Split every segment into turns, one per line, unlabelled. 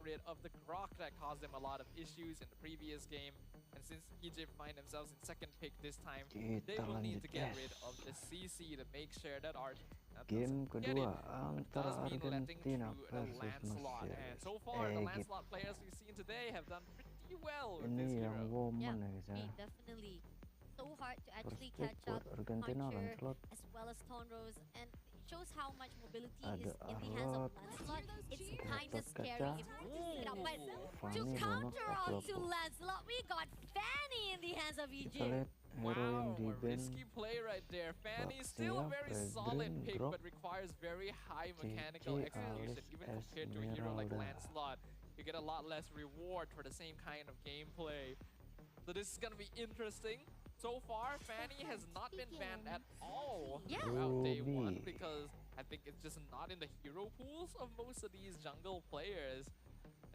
rid of the Grok that caused them a lot of issues in the previous game. And since Egypt find themselves in second pick this time, they
Kita
will need
lanjut
to get
guys.
rid of the CC to make sure that Argentina
Game
doesn't get it.
kedua
It
antara
does mean letting
Argentina
through the
versus
Lancelot. And
Mesir.
so far, the
Gitu.
Lancelot players we've seen today have done pretty well with this
Ini yang
hero.
woman
Yeah,
ya guys ya.
definitely. So hard to
First
actually
pick
catch
buat
up
Argentina
Puncher
Lancelot.
as well as Tonrose, and it shows how much mobility
Ada
is in the hands of
Arlot.
Lancelot. It's kind
Gatot
of scary.
kaca.
If we can get up, but
Fanny
to
bonus
counter on to
40.
Lancelot, we got Fanny in the hands of
Kita
Egypt.
lihat hero yang
Wow,
di
a
band.
risky play right there. Fanny still a very
Red
solid
Green
pick,
drop.
but requires very high mechanical
CC
execution.
Alice
Even compared to a hero like
Esmeralda.
Lancelot, you get a lot less reward for the same kind of gameplay. So this is gonna be interesting. So far, Fanny has not been banned at all throughout day one
Ruby.
because I think it's just not in the hero pools of most of these jungle players.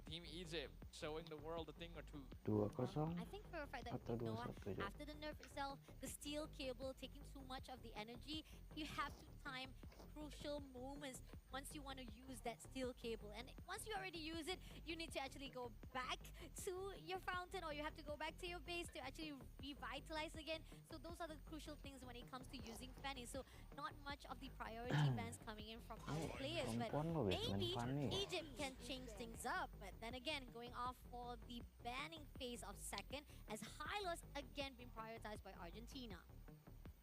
Team Egypt showing the world a thing or two.
2-0
I think for a fact that
atau
you know
2-1 ya.
after the nerf itself, the steel cable taking too much of the energy, you have to time crucial moments once you want to use that steel cable. And once you already use it, you need to actually go back to your fountain, or you have to go back to your base to actually revitalize again. So those are the crucial things when it comes to using Fanny. So not much of the priority bans coming in from our players, but
perempuan lo guys main
maybe
Fanny.
Egypt can change things up. But then again, going off for the banning phase of second, as Hylos again being prioritized by Argentina.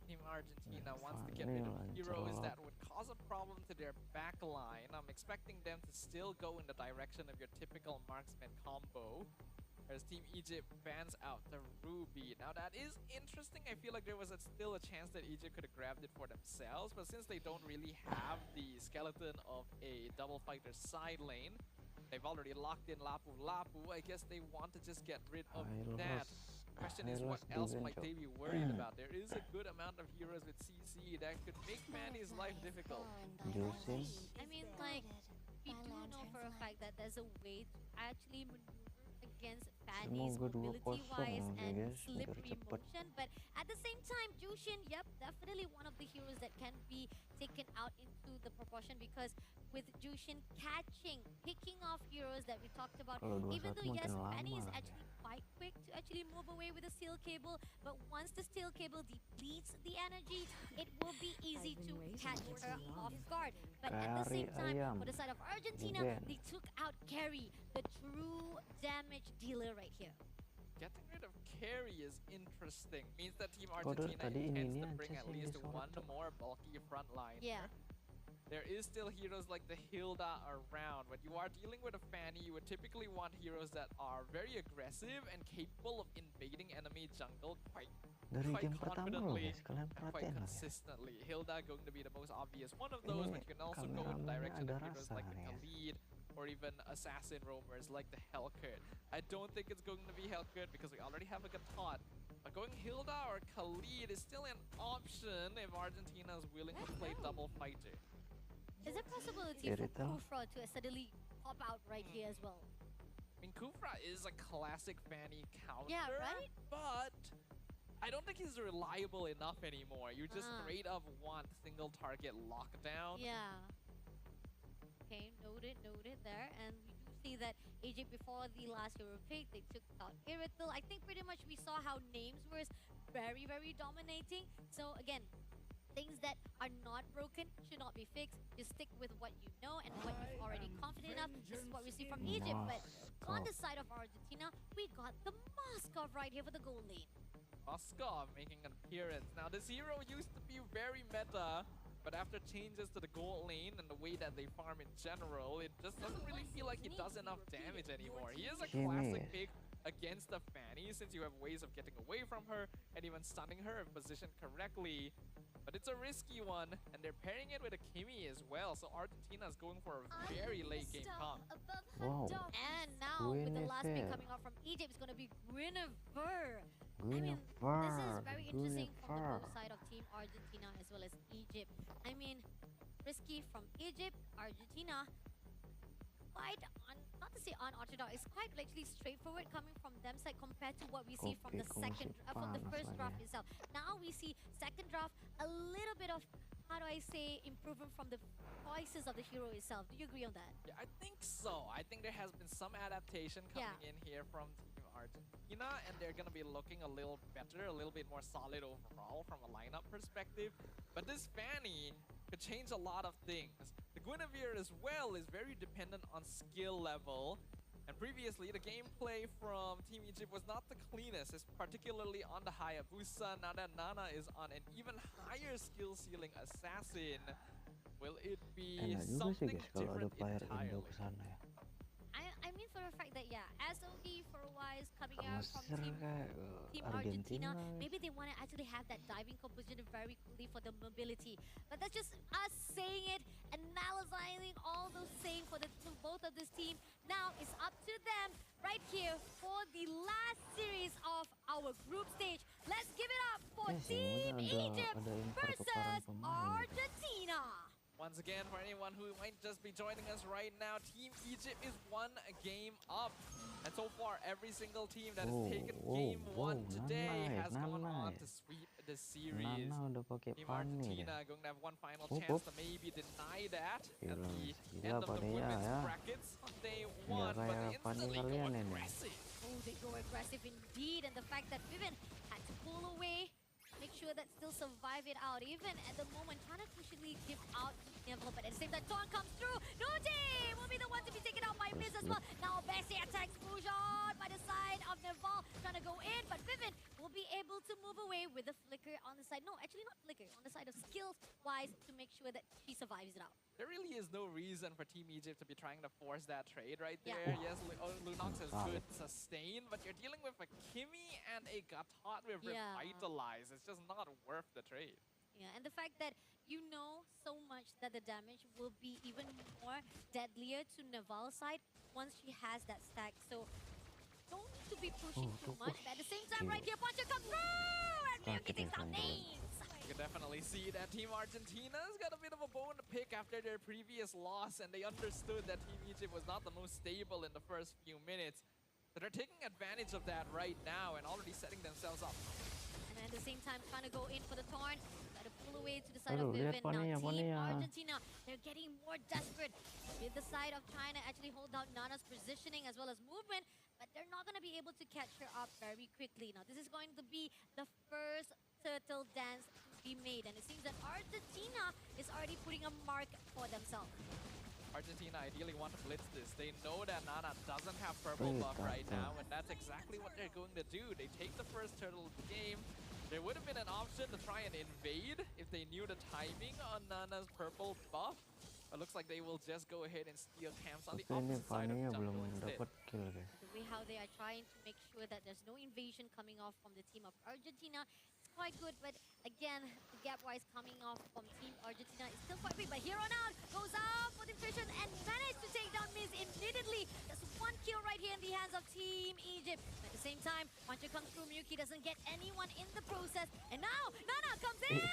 Team Argentina wants to get
Fanny
rid of heroes
Lancelot.
that would cause a problem to their back line. I'm expecting them to still go in the direction of your typical marksman combo. Whereas Team Egypt bans out the Ruby. Now that is interesting. I feel like there was still a chance that Egypt could have grabbed it for themselves, but since they don't really have the skeleton of a double fighter side lane, they've already locked in Lapu Lapu. I guess they want to just get rid of that. Question is, what else might they be worried about? There is a good amount of heroes with CC that could make Fanny's life difficult.
Juicing.
I mean, like, we do know for a fact that there's a way to actually maneuver against Fanny's
Semoga 2-0
mobility-wise
ya
and
guys, biar
slippery
cepet.
motion. But at the same time, Jushin, yep, definitely one of the heroes that can be taken out into the proportion, because with Jushin catching, picking off heroes that we talked about,
Kalau 2-1
even though yes,
makin
Fanny is
lama.
actually quite quick to actually move away with the steel cable, but once the steel cable depletes the energy, it will be easy to catch her off guard. But at the same
Kari
time,
ayam.
for the side of Argentina,
Bukan.
they took out Carry, the true damage dealer right here.
Getting rid of carry is interesting. Means that Team
Kode
Argentina
tadi
intends
ini
to
aja
bring
sih
at
yang
least
disorot,
one
Cok.
more bulky front line.
Yeah.
There is still heroes like the Hilda around. When you are dealing with a Fanny, you would typically want heroes that are very aggressive and capable of invading enemy jungle quite
Dari
quite
game pertama loh
confidently
guys, kalian
and quite
perhatiin lah ya.
consistently. Hilda going to be the most obvious one of those,
Ini
but you can also go in the
kameramennya
direction
ada
of heroes
rasa
like the
nih ya.
Khalid or even assassin roamers like the Hellcurt. I don't think it's going to be Hellcurt because we already have a Gatot. But going Hilda or Khalid is still an option if Argentina is willing to play double fighter.
Is there possibility for
Irita.
Kufra to suddenly pop out right here as well?
I mean, Kufra is a classic Fanny counter,
Yeah, right?
but I don't think he's reliable enough anymore. You just straight up want single target lockdown.
Yeah. Okay, noted there. And we do see that Egypt, before the last Euro pick, they took out Irital. I think pretty much we saw how names were very, very dominating. So again, things that are not broken should not be fixed. Just stick with what you know and what you're already confident enough. This is what we see from Egypt. But on the side of Argentina, we got the Moskov right here for the goal lane.
Moskov making an appearance. Now, this hero used to be very meta, but after changes to the gold lane and the way that they farm in general, it just doesn't really feel like he does enough damage anymore. He is a classic pick against the Fanny, since you have ways of getting away from her and even stunning her if positioned correctly. But it's a risky one, and they're pairing it with a Kimi as well, so Argentina is going for a very late game comp.
Wow.
And now, with the last pick
Guinevere.
coming out from Egypt, it's going to be Guinevere. I mean, this is
Guinevere,
very interesting from the
Guinevere.
both side of Team Argentina as well as Egypt. I mean, risky from Egypt, Argentina. quite, not to say unorthodox, it's quite actually straightforward coming from them side compared to what we see from the from the first draft itself. Now we see second draft, a little bit of, how do I say, improvement from the choices of the hero itself. Do you agree on that?
Yeah, I think so. I think there has been some adaptation coming in here from Team Argentina, and they're going to be looking a little better, a little bit more solid overall from a lineup perspective. But this Fanny could change a lot of things. The Guinevere as well is very dependent on skill level. And previously, the gameplay from Team Egypt was not the cleanest, it's particularly on the Hayabusa. Now that Nana is on an even higher skill ceiling assassin, will it be something different entirely?
I mean for a fact that, yeah, SOD for a while is coming out from Team Argentina. Maybe they want to actually have that diving composition very quickly for the mobility. But that's just us saying it, analyzing all those saying for both of this team. Now it's up to them right here for the last series of our group stage. Let's give it up for Team Egypt versus Argentina.
Once again, for anyone who might just be joining us right now, Team Egypt is one game up. And so far, every single team that has taken game one today has gone on to sweep the series. Team Argentina going to have one final chance to maybe deny that at the end of the women's brackets on day one, but they instantly go aggressive.
Oh, they go aggressive indeed, and the fact that Vivian had to pull away, make sure that still survive it out. Even at the moment, trying to officially give out Neville, but at the same time, Torn comes through. Nuji will be the one to be taken out by Miz as well. Now Bessie attacks Fujon by the side of Neville, trying to go in, but Vivian will be able to move away with the flicker on the side. No, actually not flicker, on the side of skills-wise to make sure that she survives it out.
There really is no reason for Team Egypt to be trying to force that trade right there. Yes, Lunox has good sustain, but you're dealing with a Kimmy and a Gatot with Revitalize. It's just not worth the trade.
Yeah, and the fact that you know so much that the damage will be even more deadlier to Naval's side once she has that stack. So don't need to be pushing too much. But at the same time, right here, Puncher comes through and Miyuki takes out names.
You can definitely see that Team Argentina's got a bit of a bone to pick after their previous loss, and they understood that Team Egypt was not the most stable in the first few minutes. So they're taking advantage of that right now and already setting themselves up.
And at the same time, trying to go in for the Torn. Got to pull away to the side of Vivian. Now Team Argentina, they're getting more desperate with the side of trying to actually hold down Nana's positioning as well as movement, but they're not going to be able to catch her up very quickly. Now this is going to be the first turtle dance to be made, and it seems that Argentina is already putting a mark for themselves.
Argentina ideally want to blitz this. They know that Nana doesn't have purple buff right now, and that's exactly what they're going to do. They take the first turtle of the game. There would have been an option to try and invade if they knew the timing on Nana's purple buff. It looks like they will just go ahead and steal camps on the opposite side of the jungle instead.
The way how they are trying to make sure that there's no invasion coming off from the team of Argentina, it's quite good, but again, the gap-wise coming off from Team Argentina is still quite big. But here on out, goes out for the infiltration and managed to take down Miz immediately. That's one kill right here in the hands of Team Egypt. At the same time, Puncher comes through, Miyuki doesn't get anyone in the process. And now, Nana comes in,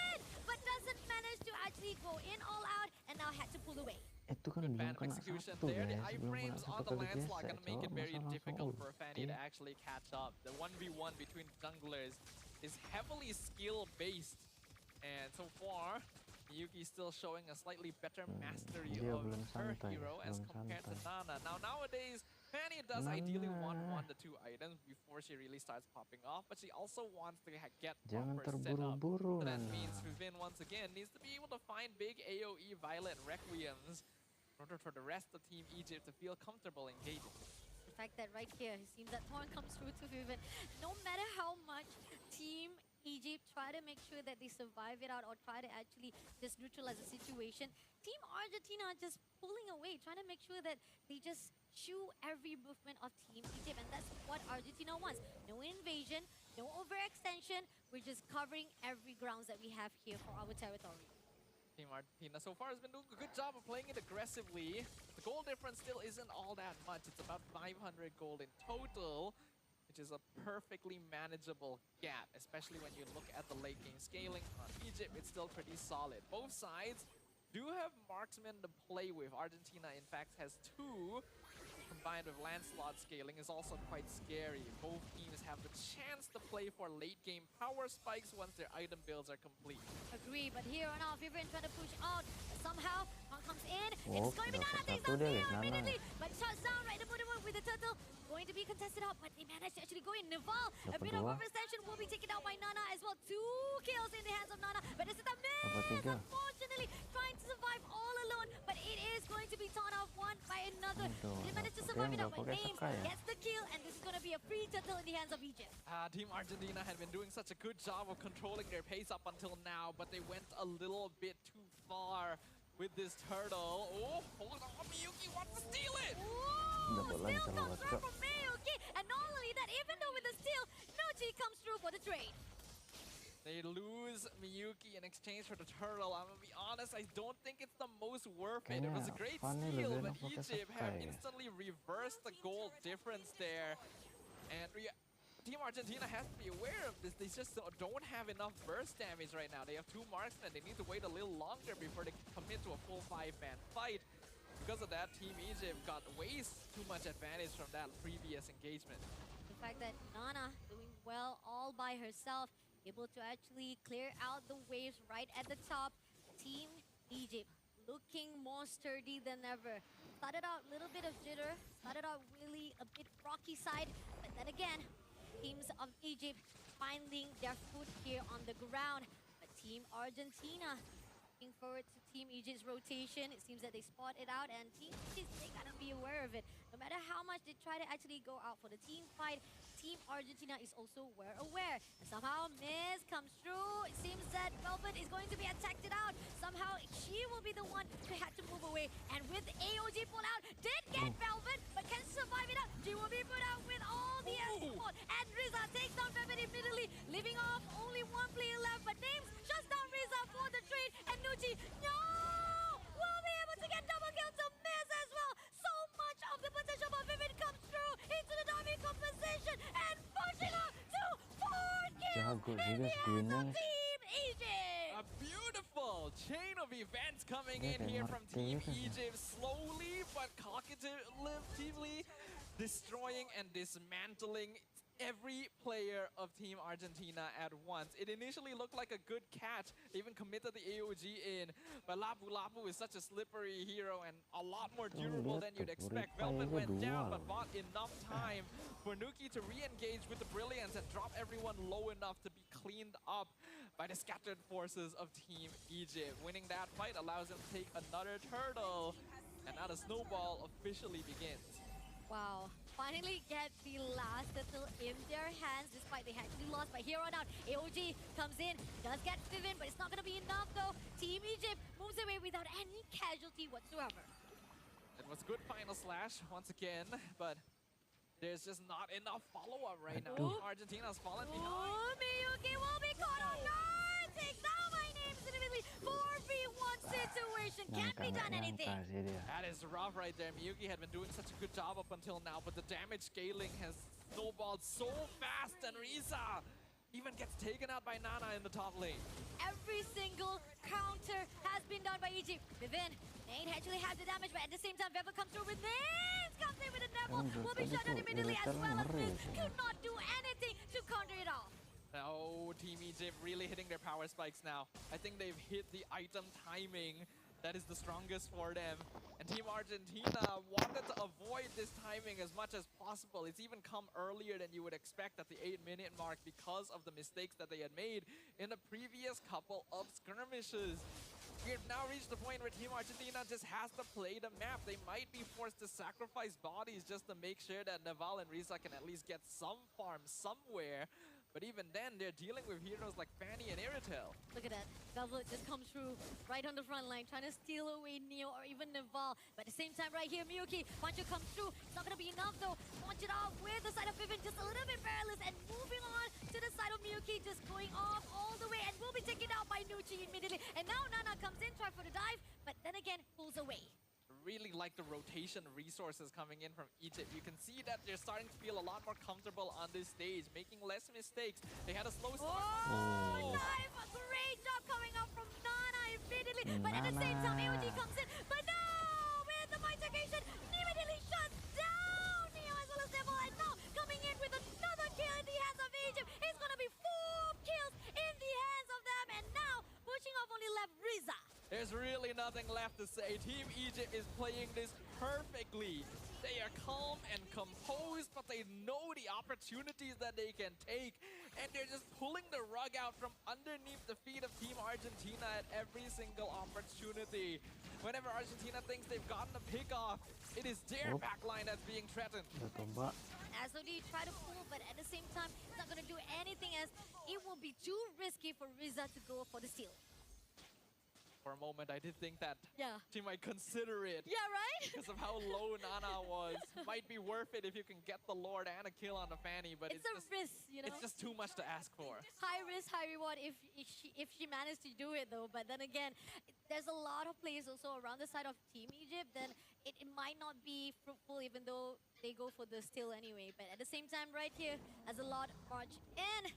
but doesn't manage to actually go in all out, and now had to pull away.
Bad execution there. The iframes on the landslide gonna make it very difficult for Fanny to actually catch up. The 1v1 between junglers is heavily skill-based, and so far, Miyuki still showing a slightly better mastery of her hero as compared to Nana. Now nowadays, Fanny does ideally want 1 to 2 items before she really starts popping off, but she also wants to get proper setup. So that means Vivian once again needs to be able to find big AoE Violet Requiems in order for the rest of Team Egypt to feel comfortable engaging.
The fact that right here, it seems that Torn comes through to Vivian. No matter how much Team Egypt try to make sure that they survive it out or try to actually just neutralize the situation, Team Argentina just pulling away, trying to make sure that they just chew every movement of Team Egypt, and that's what Argentina wants. No invasion, no overextension, we're just covering every grounds that we have here for our territory.
Team Argentina so far has been doing a good job of playing it aggressively. The goal difference still isn't all that much. It's about 500 gold in total, which is a perfectly manageable gap, especially when you look at the late game scaling on Egypt. It's still pretty solid. Both sides do have marksmen to play with. Argentina, in fact, has 2. Combined with Lancelot scaling is also quite scary. Both teams have the chance to play for late game power spikes once their item builds are complete.
Agree, but here on off, Vivian trying to push out. Somehow, one comes in.
Oh,
It's going to be Nana,
dapat
takes
satu
down
dia,
Neo
guys, Nana.
immediately. But shuts down right in the middle with the turtle. Going to be contested out, but they managed to actually go in. Naval, a
Dapat
bit of
2.
overextension will be taken out by Nana as well. 2 kills in the hands of Nana, but this is a miss.
Dapat 3.
Unfortunately, trying to survive all alone, but it is going to be torn off one by another.
Aduh,
They managed to
dapat
survive it
dia
out, but
nggak pakai
Names
Sakai ya?
gets the kill, and this is going to be a free turtle in the hands of Egypt.
Team Argentina had been doing such a good job of controlling their pace up until now, but they went a little bit too far with this turtle. Oh, hold on, Miyuki wants to steal it!
Ooh,
Dapat
steal
langsung
comes
lewat,
through
Kak.
from Miyuki, and not only that, even though with the steal, Nuchi comes through for the trade.
They lose Miyuki in exchange for the turtle. I'm gonna be honest, I don't think it's the most worth it. It was a
Kayaknya
great
Fanny
steal,
lebih
but
enak pakai
Egypt have
Sakai ya.
instantly reversed the goal difference there. And Team Argentina has to be aware of this. They just don't have enough burst damage right now. They have 2 marksmen. They need to wait a little longer before they can commit to a full 5-man fight. Because of that, Team Egypt got way too much advantage from that previous engagement.
The fact that Nana doing well all by herself, able to actually clear out the waves right at the top. Team Egypt looking more sturdy than ever. Started out a little bit of jitter, started out really a bit rocky side, but then again, teams of Egypt finding their foot here on the ground. But Team Argentina looking forward to Team Egypt's rotation. It seems that they spot it out, and Team Egypt, they gotta be aware of it. No matter how much they try to actually go out for the team fight, Team Argentina is also aware. And somehow Miz comes through. It seems that Velvet is going to be attacked out. Somehow she will be the one to have to move away. And with AOG pull out, did get Velvet, but can survive it out. She will be put out with all the support. And Riza takes down Velvet immediately, leaving off only 1 player left. But Names shuts down Riza for the trade. And Nucci, no! Will be able to get double kill to Miz as well. So much of the potential of Vivid comes through into the diving composition and pushing up to 4 kills
Jago
in
sih
the
guys
hands of
Queennya.
Team Egypt.
A beautiful chain of events coming
Yeah,
in
kayak
here from Team
Marquez ya.
Egypt, slowly but cognitively destroying and dismantling every player of Team Argentina at once. It initially looked like a good catch. They even committed the AOG in, but Lapu Lapu is such a slippery hero and a lot more
Tuh,
durable
lihat
than you'd
tuh,
expect.
reply
Velvet
aja
went down,
dua
but
loh.
bought enough time for Nuki to re-engage with the Brilliance and drop everyone low enough to be cleaned up by the scattered forces of Team Egypt. Winning that fight allows them to take another turtle, and now the snowball officially begins.
Wow, finally get the last turtle in their hands despite they actually lost. But here on out, AOG comes in, does get Vivian, but it's not going to be enough though. Team Egypt moves away without any casualty whatsoever.
It was good final slash once again, but there's just not enough follow-up right now.
Aduh.
Argentina's fallen behind.
Oh, Miyuki will be caught off guard! Takes down my names individually. 4v1 situation. Can't be done anything.
Sih dia.
That is rough right there. Miyuki had been doing such a good job up until now, but the damage scaling has snowballed so fast, and Riza even gets taken out by Nana in the top lane.
Every single counter has been done by Egypt. Vivian, Nate actually has the damage, but at the same time, Vevo comes through with Names. Comes in with a Neville.
Kan
Will be
tadi
shut down
tuh
immediately as
Irritar
well as
ngeri
Miz.
sih.
Could not do anything to counter it off.
Oh, Team Egypt really hitting their power spikes now. I think they've hit the item timing that is the strongest for them. And Team Argentina wanted to avoid this timing as much as possible. It's even come earlier than you would expect at the 8-minute mark because of the mistakes that they had made in the previous couple of skirmishes. We have now reached the point where Team Argentina just has to play the map. They might be forced to sacrifice bodies just to make sure that Naval and Riza can at least get some farm somewhere. But even then, they're dealing with heroes like Fanny and Iritel.
Look at that. Velvet just comes through right on the front line, trying to steal away Neo or even Naval. But at the same time, right here, Miyuki, Pancho comes through. It's not going to be enough, though. Launch it off with the side of Vivian, just a little bit perilous. And moving on to the side of Miyuki, just going off all the way. And will be taken out by Nucci immediately. And now Nana comes in, try for the dive, but then again, pulls away.
Really like the rotation resources coming in from Egypt. You can see that they're starting to feel a lot more comfortable on this stage, making less mistakes. They had a slow start.
Oh, dive! A great job coming out from Nana immediately. But at the same time, AOG comes in. But no! With the Mitigation, immediately shuts down Neo as well as Devil. And now coming in with another kill in the hands of Egypt. It's gonna be 4 kills in the hands of them. And now, pushing off only left Riza.
There's really nothing left to say. Team Egypt is playing this perfectly. They are calm and composed, but they know the opportunities that they can take. And they're just pulling the rug out from underneath the feet of Team Argentina at every single opportunity. Whenever Argentina thinks they've gotten a pick off, it is their backline that's being threatened.
SOD try to pull, but at the same time, it's not going to do anything as it will be too risky for Riza to go for the steal.
For a moment, I did think that
Yeah.
she might consider it.
Yeah, right?
Because of how low Nana was. Might be worth it if you can get the Lord and a kill on the Fanny, but
It's a
just,
risk, you know?
it's just too much to ask for.
High risk, high reward if she managed to do it though. But then again, there's a lot of players also around the side of Team Egypt. Then it might not be fruitful even though they go for the steal anyway. But at the same time, right here, as a lot march in,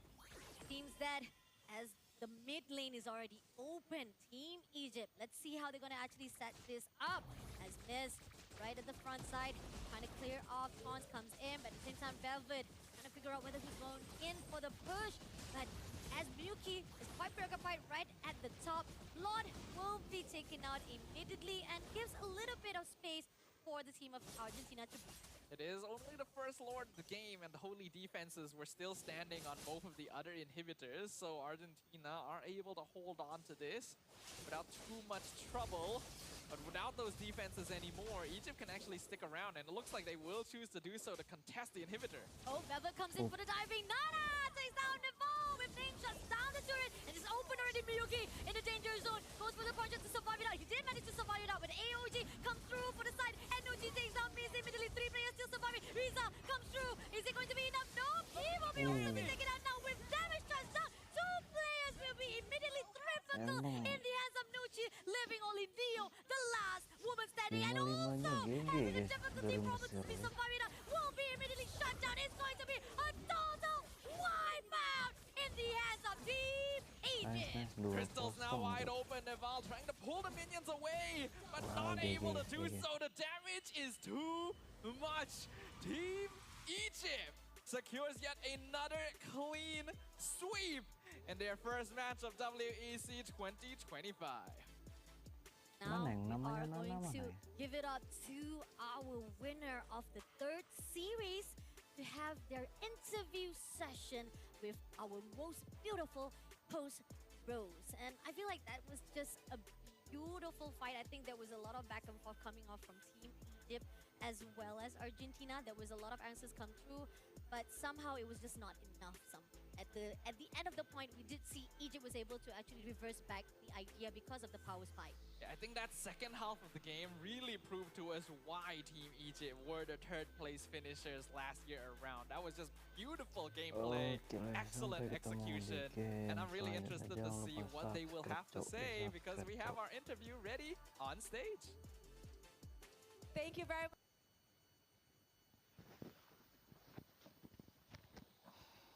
seems that as the mid lane is already open, Team Egypt. Let's see how they're gonna actually set this up. As Miz right at the front side, trying to clear off. Tons comes in, but at the same time, Velvet trying to figure out whether he's going in for the push. But as Mlbb is quite preoccupied right at the top, Lord will be taken out immediately and gives a little bit of space for the team of Argentina to beat.
It is only the first Lord of the game, and the Holy defenses were still standing on both of the other inhibitors, so Argentina are able to hold on to this without too much trouble. But without those defenses anymore, Egypt can actually stick around, and it looks like they will choose to do so to contest the inhibitor.
Oh, Velvet comes in for the diving. Nana takes down the ball with name shuts down the turret, and it's open already. Mlbb in the danger zone, goes for the puncher to survive it out. He did manage to survive it out, but AOG comes through for the side, and NOG takes down Miz immediately. 3 players still surviving. Riza comes through. Is it going to be enough? No, he will be able to be taken out now with damage touchdown. 2 players will be immediately triple in the hands of Nucci, leaving only Dio, the last woman standing, and also having the difficulty problems to be surviving out. Will be immediately shut down. It's going to be a total wipeout in the hands of Team Egypt.
Crystal's now wide open. Neval trying to pull the minions away, but not able to do so. The damage is too much. Team Egypt secures yet another clean sweep in their first match of WEC 2025.
Now we
namanya
are
Nana
going
mana
to
ya?
give it up to our winner of the 3rd series to have their interview session with our most beautiful post Rose. And I feel like that was just a beautiful fight. I think there was a lot of back and forth coming off from Team Egypt as well as Argentina. There was a lot of answers come through, but somehow it was just not enough. At the end of the point, we did see Egypt was able to actually reverse back the idea because of the power spike.
Yeah, I think that second half of the game really proved to us why Team Egypt were the 3rd place finishers last year around. That was just beautiful gameplay, excellent execution, and I'm really interested to see what they will have to say because we have our interview ready on stage.
Thank you very much.